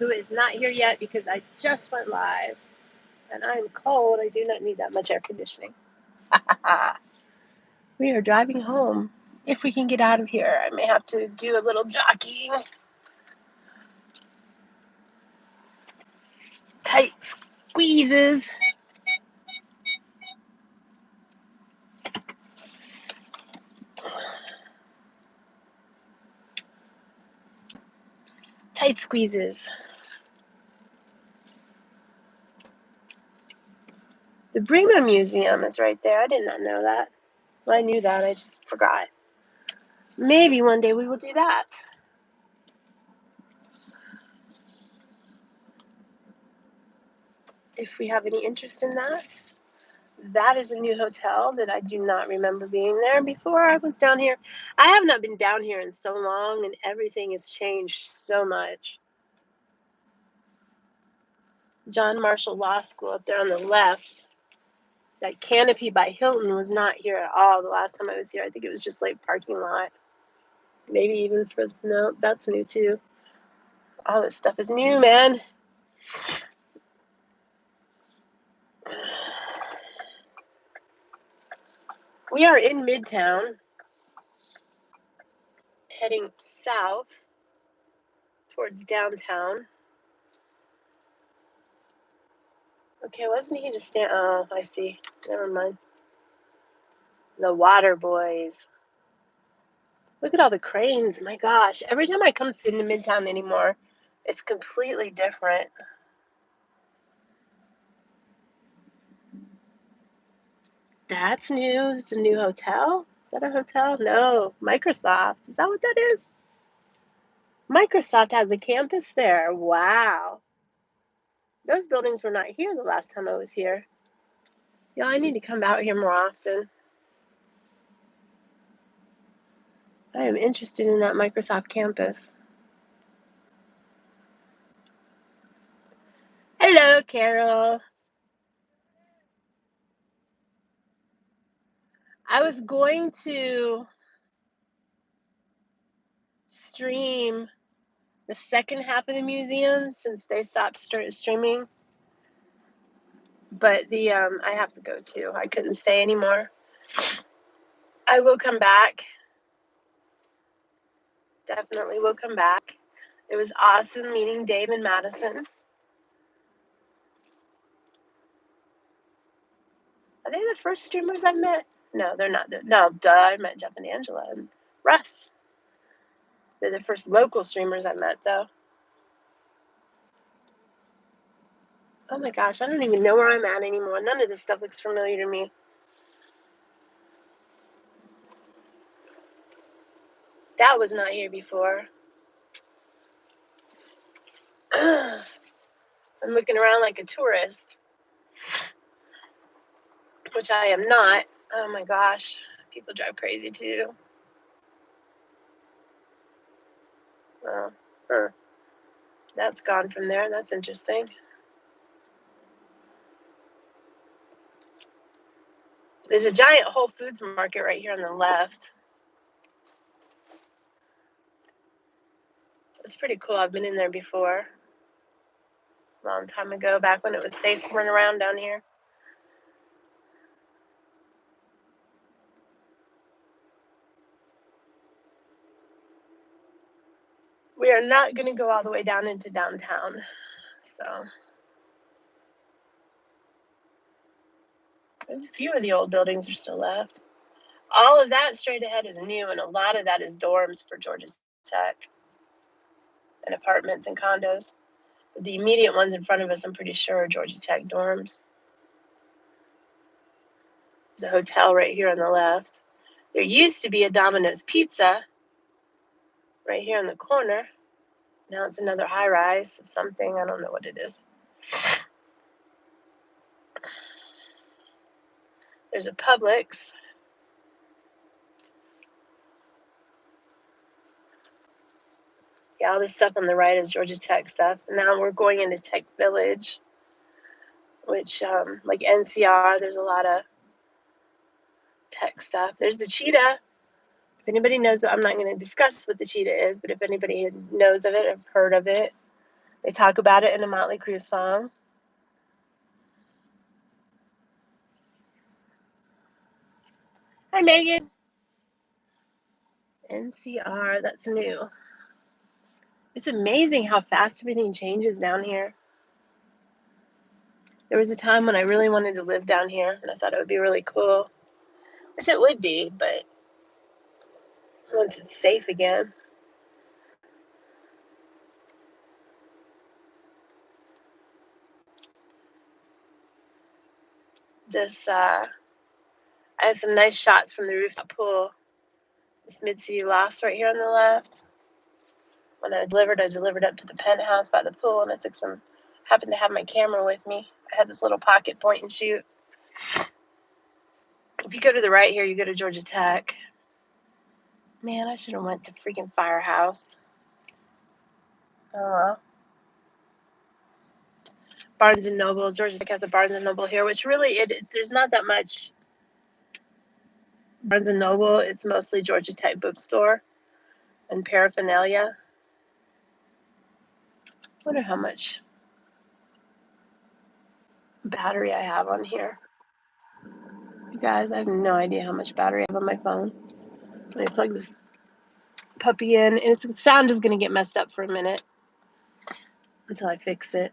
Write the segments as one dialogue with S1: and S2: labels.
S1: who is not here yet because I just went live and I'm cold. I do not need that much air conditioning. We are driving home. If we can get out of here, I may have to do a little jockeying. Tight squeezes. Tight squeezes. The Bremen Museum is right there. I did not know that. Well, I knew that. I just forgot. Maybe one day we will do that. If we have any interest in that. That is a new hotel that I do not remember being there before I was down here. I have not been down here in so long, and everything has changed so much. John Marshall Law School up there on the left. That Canopy by Hilton was not here at all the last time I was here. I think it was just like parking lot. Maybe even no, that's new too. All this stuff is new, man. We are in Midtown, heading south towards downtown. Okay, wasn't he just stand? Oh, I see. Never mind. The Water Boys. Look at all the cranes. My gosh. Every time I come into Midtown anymore, it's completely different. That's new. It's a new hotel. Is that a hotel? No. Microsoft. Is that what that is? Microsoft has a campus there. Wow. Those buildings were not here the last time I was here. Yeah, I need to come out here more often. I am interested in that Microsoft campus. Hello, Carol. I was going to stream the second half of the museum since they stopped streaming. But I have to go too. I couldn't stay anymore. I will come back. Definitely will come back. It was awesome meeting Dave and Madison. Are they the first streamers I've met? No, they're not. No, duh. I met Jeff and Angela and Russ. They're the first local streamers I met, though. Oh my gosh, I don't even know where I'm at anymore. None of this stuff looks familiar to me. That was not here before. So I'm looking around like a tourist, which I am not. Oh my gosh, people drive crazy too. Oh, that's gone from there. That's interesting. There's a giant Whole Foods market right here on the left. It's pretty cool. I've been in there before. A long time ago, back when it was safe to run around down here. We are not going to go all the way down into downtown. So there's a few of the old buildings are still left. All of that straight ahead is new, and a lot of that is dorms for Georgia Tech and apartments and condos. But the immediate ones in front of us, I'm pretty sure, are Georgia Tech dorms. There's a hotel right here on the left. There used to be a Domino's Pizza right here in the corner. Now it's another high-rise of something. I don't know what it is. There's a Publix. Yeah, all this stuff on the right is Georgia Tech stuff. And now we're going into Tech Village, which, like NCR, there's a lot of tech stuff. There's the Cheetah. If anybody knows, I'm not going to discuss what the Cheetah is, but if anybody knows of it, I've heard of it. They talk about it in a Motley Crue song. Hi, Megan. NCR, that's new. It's amazing how fast everything changes down here. There was a time when I really wanted to live down here, and I thought it would be really cool. Which it would be, but once it's safe again. I have some nice shots from the rooftop pool. This Mid-City Lofts right here on the left. When I delivered up to the penthouse by the pool, and happened to have my camera with me. I had this little pocket point and shoot. If you go to the right here, you go to Georgia Tech. Man, I should have went to freaking Firehouse. Oh well. Barnes & Noble. Georgia Tech has a Barnes & Noble here, which really, there's not that much Barnes & Noble. It's mostly Georgia Tech bookstore and paraphernalia. I wonder how much battery I have on here. You guys, I have no idea how much battery I have on my phone. Let me plug this puppy in. And its sound is going to get messed up for a minute until I fix it.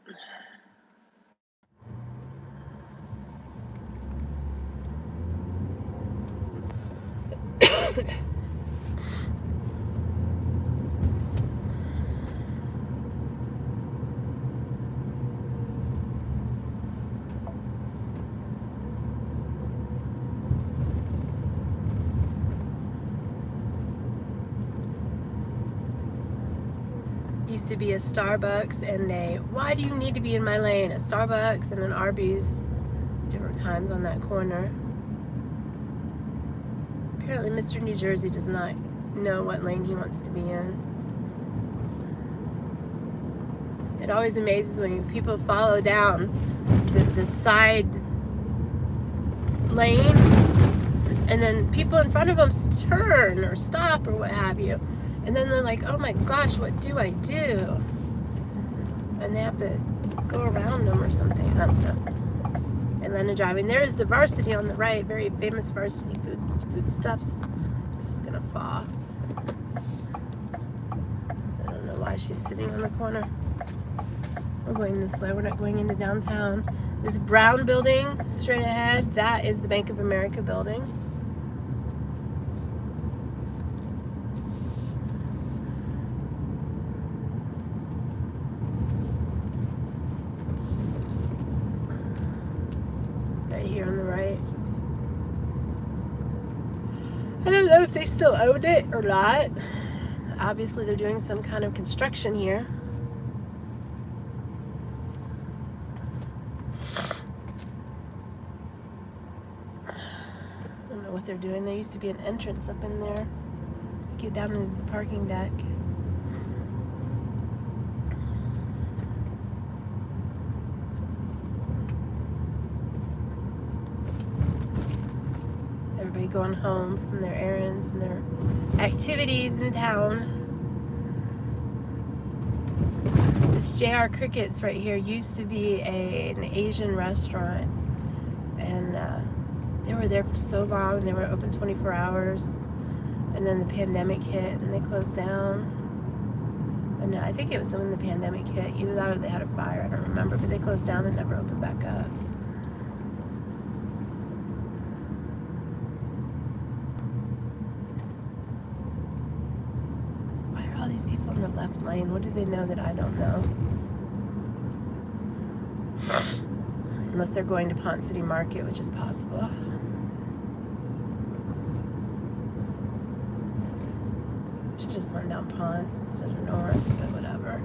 S1: Used to be a Starbucks and why do you need to be in my lane? A Starbucks and an Arby's, different times on that corner. Apparently Mr. New Jersey does not know what lane he wants to be in. It always amazes when people follow down the side lane and then people in front of them turn or stop or what have you. And then they're like, oh my gosh, what do I do? And they have to go around them or something. I don't know. Atlanta driving. There's the Varsity on the right. Very famous Varsity foodstuffs. This is going to fall. I don't know why she's sitting on the corner. We're going this way. We're not going into downtown. This brown building straight ahead, that is the Bank of America building. Right here on the right. I don't know if they still own it or not. Obviously they're doing some kind of construction here. I don't know what they're doing. There used to be an entrance up in there to get down into the parking deck. Everybody going home from their errands, from their activities in town. This JR Crickets right here used to be an Asian restaurant, and they were there for so long. They were open 24 hours, and then the pandemic hit and they closed down. And I think it was when the pandemic hit. Either that or they had a fire, I don't remember, but they closed down and never opened back up. Why are all these people in the left lane? What do they know that I don't know? Unless they're going to Pont City Market, which is possible. Should just went down Ponce instead of north, but whatever.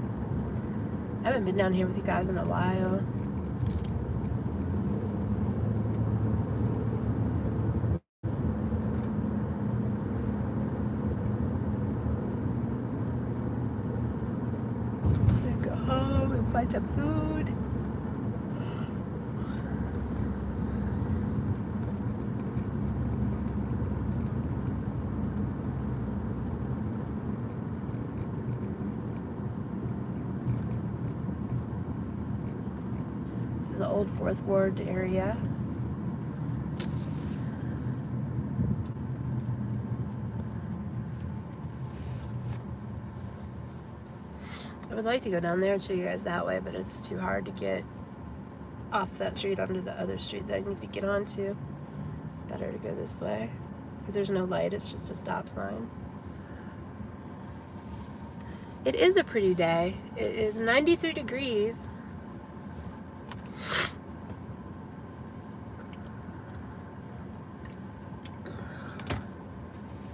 S1: I haven't been down here with you guys in a while. I'm gonna go home and find some food. is the old 4th Ward area. I would like to go down there and show you guys that way, but it's too hard to get off that street onto the other street that I need to get onto. It's better to go this way because there's no light, it's just a stop sign. It is a pretty day. It is 93 degrees.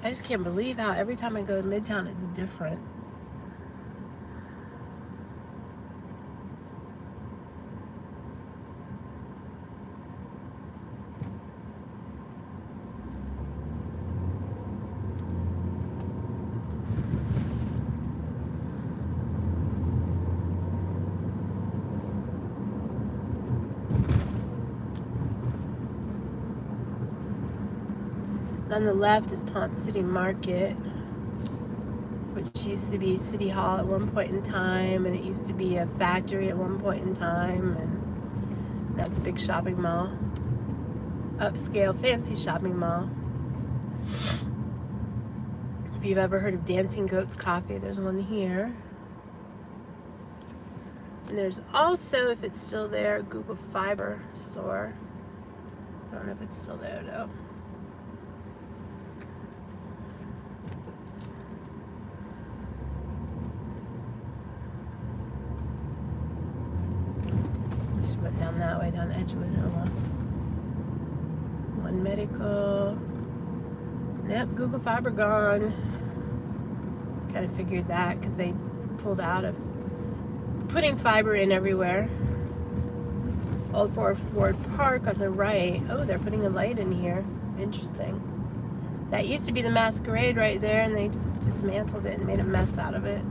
S1: I just can't believe how every time I go to Midtown it's different. On the left is Ponce City Market, which used to be City Hall at one point in time, and it used to be a factory at one point in time, and now it's a big shopping mall. Upscale, fancy shopping mall. If you've ever heard of Dancing Goats Coffee, there's one here. And there's also, if it's still there, Google Fiber store. I don't know if it's still there though. Just went down that way, down Edgewood. Oh well. One Medical. Yep, Google Fiber gone. Kind of figured that because they pulled out of putting fiber in everywhere. Old 4th Ward Park on the right. Oh, they're putting a light in here. Interesting. That used to be the Masquerade right there, and they just dismantled it and made a mess out of it.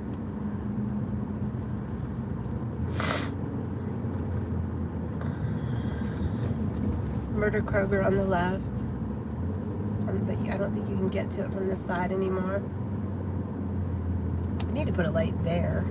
S1: Murder Kroger on the left. But I don't think you can get to it from this side anymore. I need to put a light there.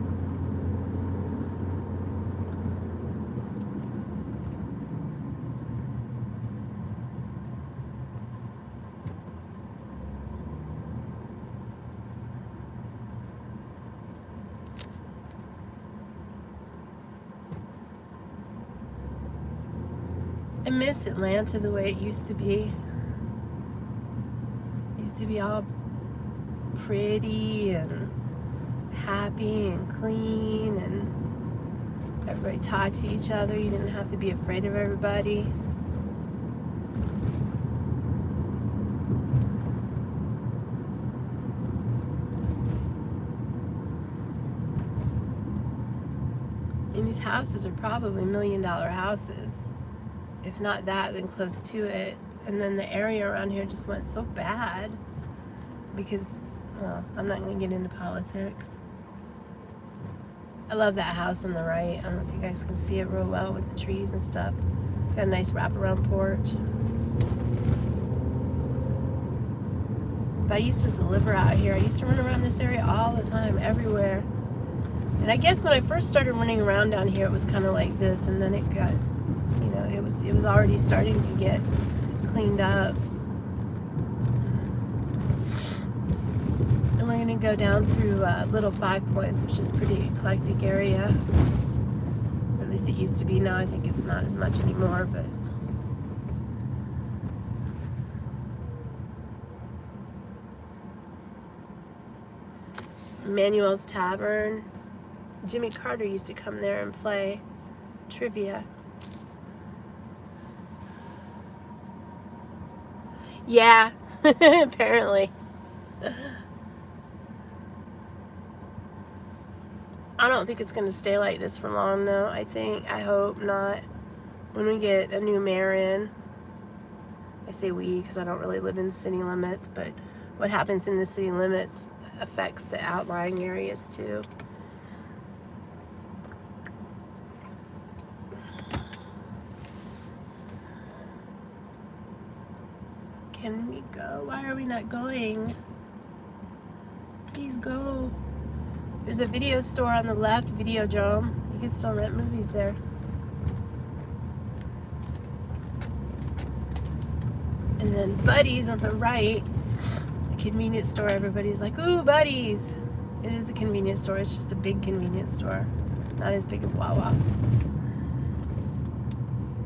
S1: I miss Atlanta the way it used to be. It used to be all pretty and happy and clean, and everybody talked to each other. You didn't have to be afraid of everybody. And these houses are probably $1 million houses. If not that, then close to it. And then the area around here just went so bad because, well, I'm not going to get into politics. I love that house on the right. I don't know if you guys can see it real well with the trees and stuff. It's got a nice wraparound porch. But I used to deliver out here. I used to run around this area all the time, everywhere. And I guess when I first started running around down here, it was kind of like this, and then it got, you know, it was already starting to get cleaned up. And we're going to go down through Little Five Points, which is a pretty eclectic area. Or at least it used to be. Now I think it's not as much anymore, but Emmanuel's Tavern. Jimmy Carter used to come there and play trivia. Yeah, apparently. I don't think it's going to stay like this for long, though. I hope not. When we get a new mayor in, I say we because I don't really live in city limits, but what happens in the city limits affects the outlying areas too. Can we go? Why are we not going? Please go. There's a video store on the left, Videodrome. You can still rent movies there. And then Buddy's on the right, a convenience store. Everybody's like, ooh, Buddy's. It is a convenience store. It's just a big convenience store. Not as big as Wawa.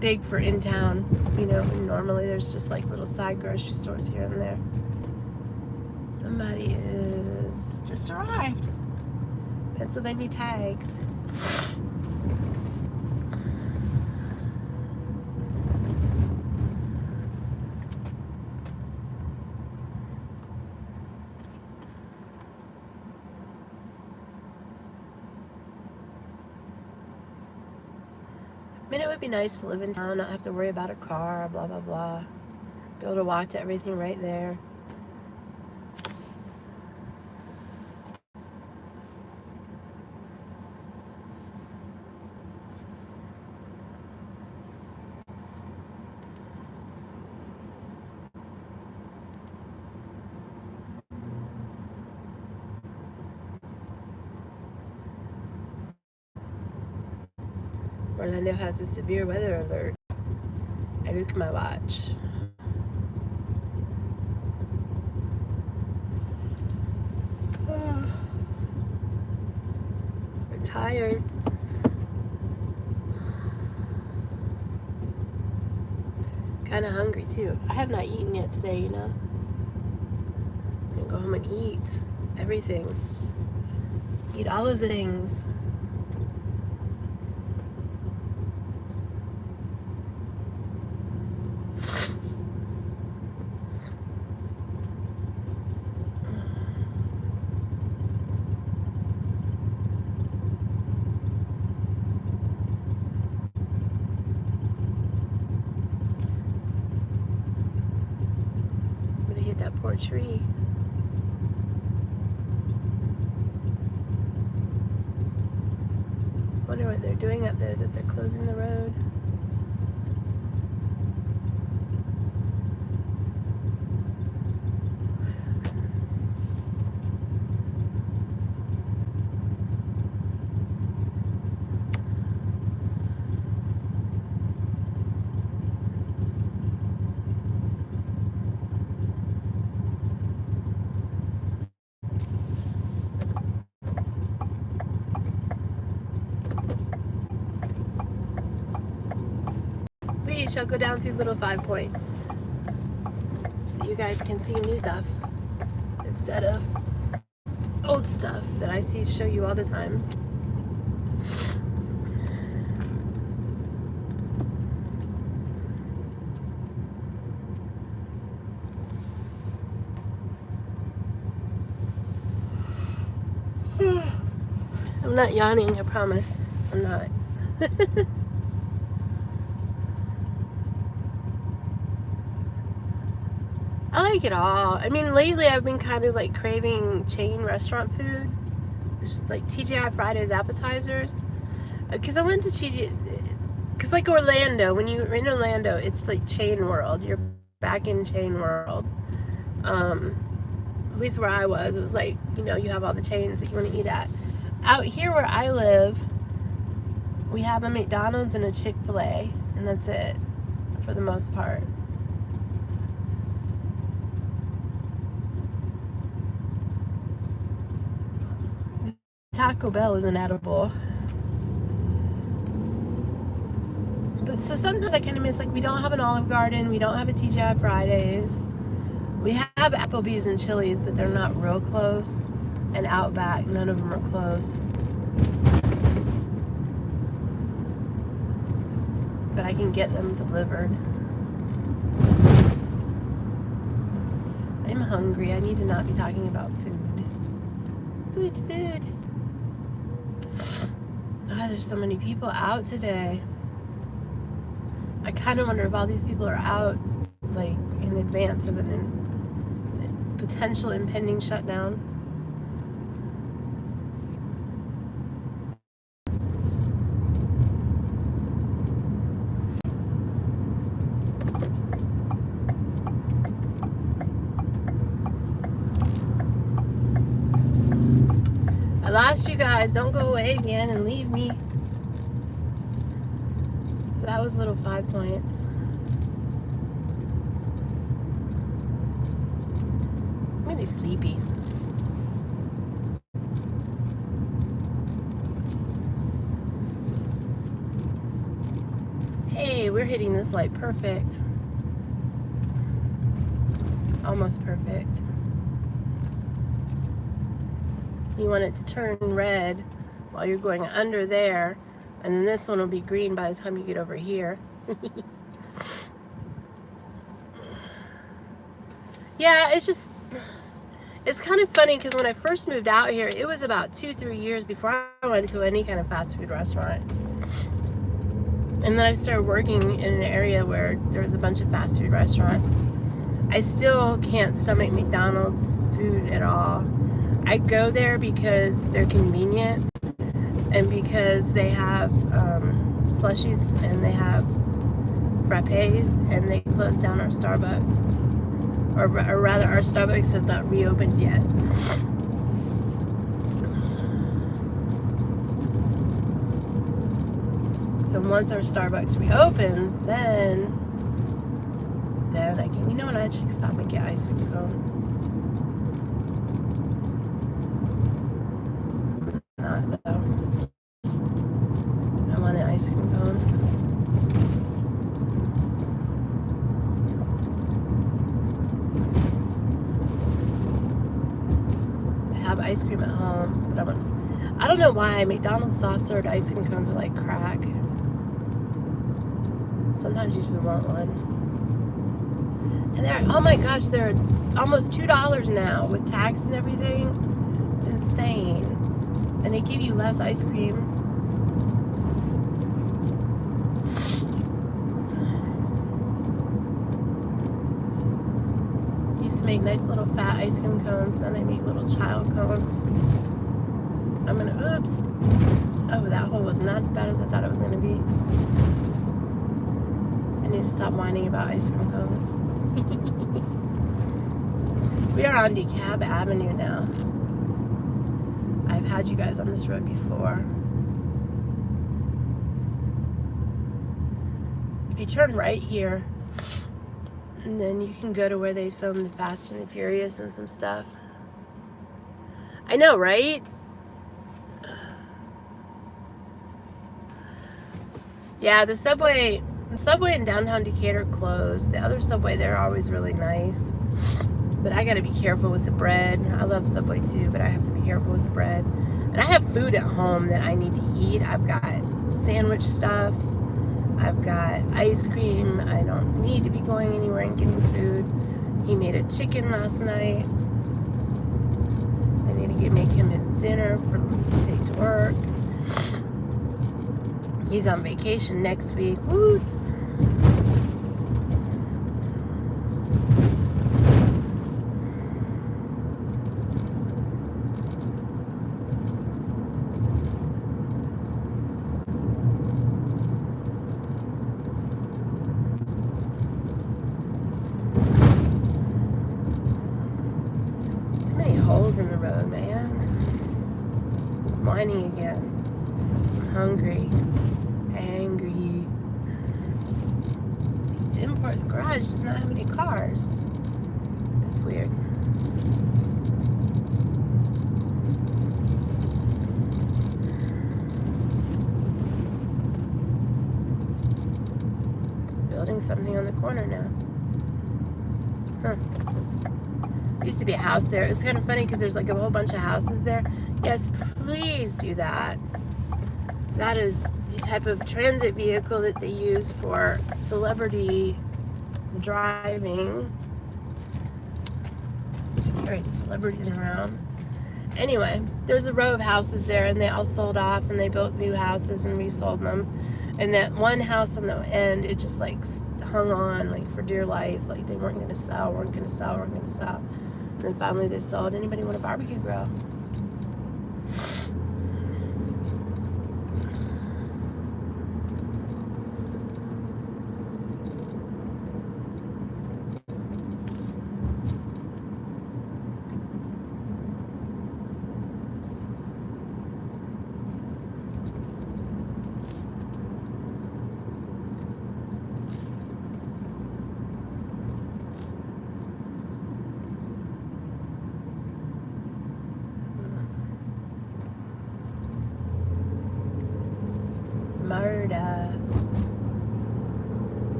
S1: Big for in town, you know, and normally there's just like little side grocery stores here and there. Somebody is just arrived. Pennsylvania tags. I mean, it would be nice to live in town, not have to worry about a car, blah, blah, blah. Be able to walk to everything right there. Orlando has a severe weather alert. I look at my watch. I'm tired. Kind of hungry too. I have not eaten yet today, you know. I'm gonna go home and eat everything. Eat all of the things. Somebody hit that poor tree. Wonder what they're doing up there, that they're closing the road. We shall go down through Little 5 Points so you guys can see new stuff instead of old stuff that I show you all the times. I'm not yawning, I promise. I'm not. I like it all. I mean, lately I've been kind of like craving chain restaurant food. Just like TGI Fridays appetizers. Because I went to TGI, because like Orlando, when you're in Orlando, it's like chain world. You're back in chain world. At least where I was, it was like, you know, you have all the chains that you want to eat at. Out here where I live, we have a McDonald's and a Chick-fil-A, and that's it for the most part. Taco Bell is an edible. But so sometimes I kind of miss, like, we don't have an Olive Garden, we don't have a TGI Fridays. We have Applebee's and Chili's, but they're not real close. And Outback, none of them are close. But I can get them delivered. I'm hungry. I need to not be talking about food. Food. Oh, there's so many people out today. I kind of wonder if all these people are out, like, in advance of a potential impending shutdown. I lost you guys. Don't go away again and leave me. So that was Little 5 Points. really sleepy. Hey, we're hitting this light perfect. Almost perfect. You want it to turn red while you're going under there, and then this one will be green by the time you get over here. Yeah, it's kind of funny because when I first moved out here, it was about 2-3 years before I went to any kind of fast food restaurant. And then I started working in an area where there was a bunch of fast food restaurants. I still can't stomach McDonald's food at all. I go there because they're convenient and because they have slushies and they have frappes, and they closed down our Starbucks. Or rather, our Starbucks has not reopened yet. So once our Starbucks reopens, then I can, you know what, I should stop and get ice cream cone. Not though. I want an ice cream cone. I have ice cream at home, but I don't know why McDonald's soft served ice cream cones are like crack. Sometimes you just want one. And they're, oh my gosh, they're almost $2 now with tax and everything. It's insane. And they give you less ice cream. Used to make nice little fat ice cream cones. Now they make little child cones. I'm gonna, oops. Oh, that hole was not as bad as I thought it was gonna be. I need to stop whining about ice cream cones. We are on DeKalb Avenue now. I've had you guys on this road before. If you turn right here, and then you can go to where they filmed the Fast and the Furious and some stuff. I know, right? Yeah, the subway in downtown Decatur closed. The other subway, they're always really nice. But I gotta be careful with the bread. I love Subway too, but I have to be careful with the bread. And I have food at home that I need to eat. I've got sandwich stuffs. I've got ice cream. I don't need to be going anywhere and getting food. He made a chicken last night. I need to make him his dinner to take to work. He's on vacation next week. Woots. There's too many holes in the road, man. I'm whining again. I'm hungry. Angry. Import's garage does not have any cars. That's weird. Building something on the corner now. Huh. There used to be a house there. It's kind of funny because there's like a whole bunch of houses there. Yes, please do that. That is the type of transit vehicle that they use for celebrity driving to carry the celebrities around. Anyway, there's a row of houses there, and they all sold off, and they built new houses and resold them. And that one house on the end, it just like hung on like for dear life, like they weren't gonna sell. And then finally they sold. Anybody want a barbecue grill?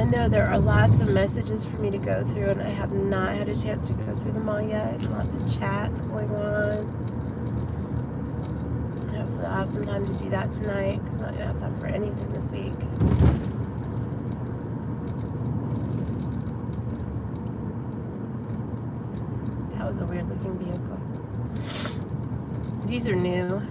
S1: know there are lots of messages for me to go through, and I have not had a chance to go through them all yet. Lots of chats going on. Hopefully I'll have some time to do that tonight, because I'm not going to have time for anything this week. That was a weird looking vehicle. These are new.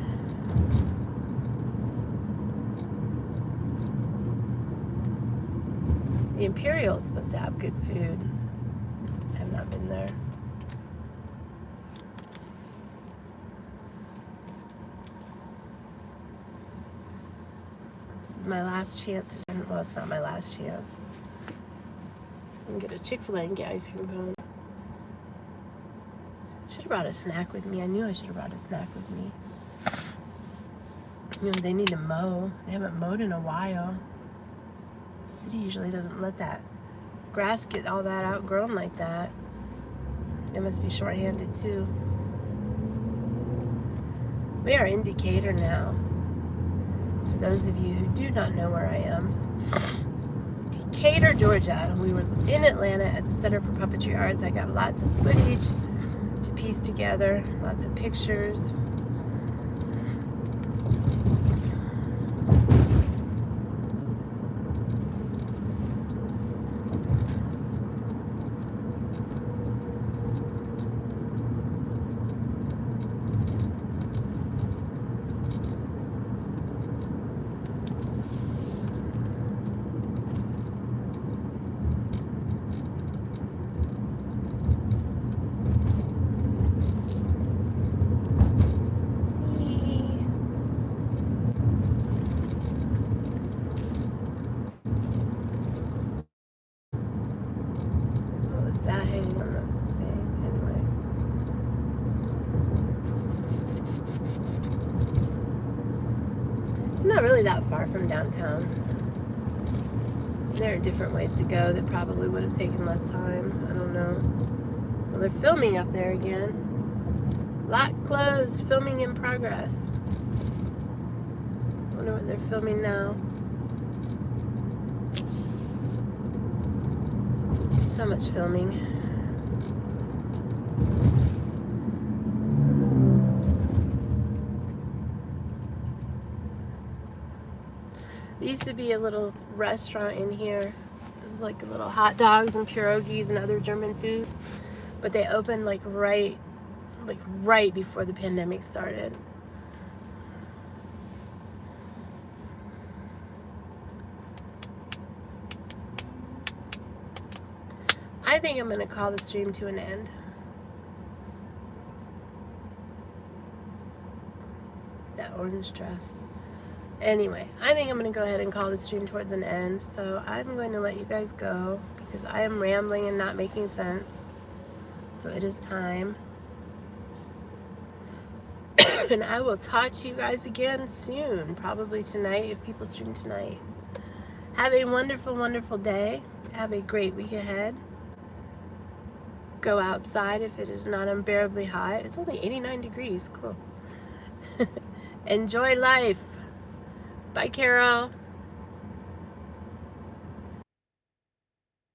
S1: The Imperial is supposed to have good food. I have not been there. This is my last chance. Well, it's not my last chance. I can get a Chick-fil-A and get ice cream cone. Should have brought a snack with me. I knew I should have brought a snack with me. You know, they need to mow. They haven't mowed in a while. The city usually doesn't let that grass get all that outgrown like that. They must be short-handed too. We are in Decatur now. For those of you who do not know where I am, Decatur, Georgia. We were in Atlanta at the Center for Puppetry Arts. I got lots of footage to piece together, lots of pictures. That hanging on the thing anyway. It's not really that far from downtown. There are different ways to go that probably would have taken less time. I don't know. Well, they're filming up there again. Lot closed, filming in progress. Wonder what they're filming now. So much filming. There used to be a little restaurant in here. It was like little hot dogs and pierogies and other German foods, but they opened like right before the pandemic started. I think I'm going to call the stream to an end. That orange dress. Anyway, I think I'm going to go ahead and call the stream towards an end. So I'm going to let you guys go because I am rambling and not making sense. So it is time. And I will talk to you guys again soon. Probably tonight if people stream tonight. Have a wonderful, wonderful day. Have a great week ahead. Go outside if it is not unbearably hot. It's only 89 degrees. Cool. Enjoy life. Bye, Carol.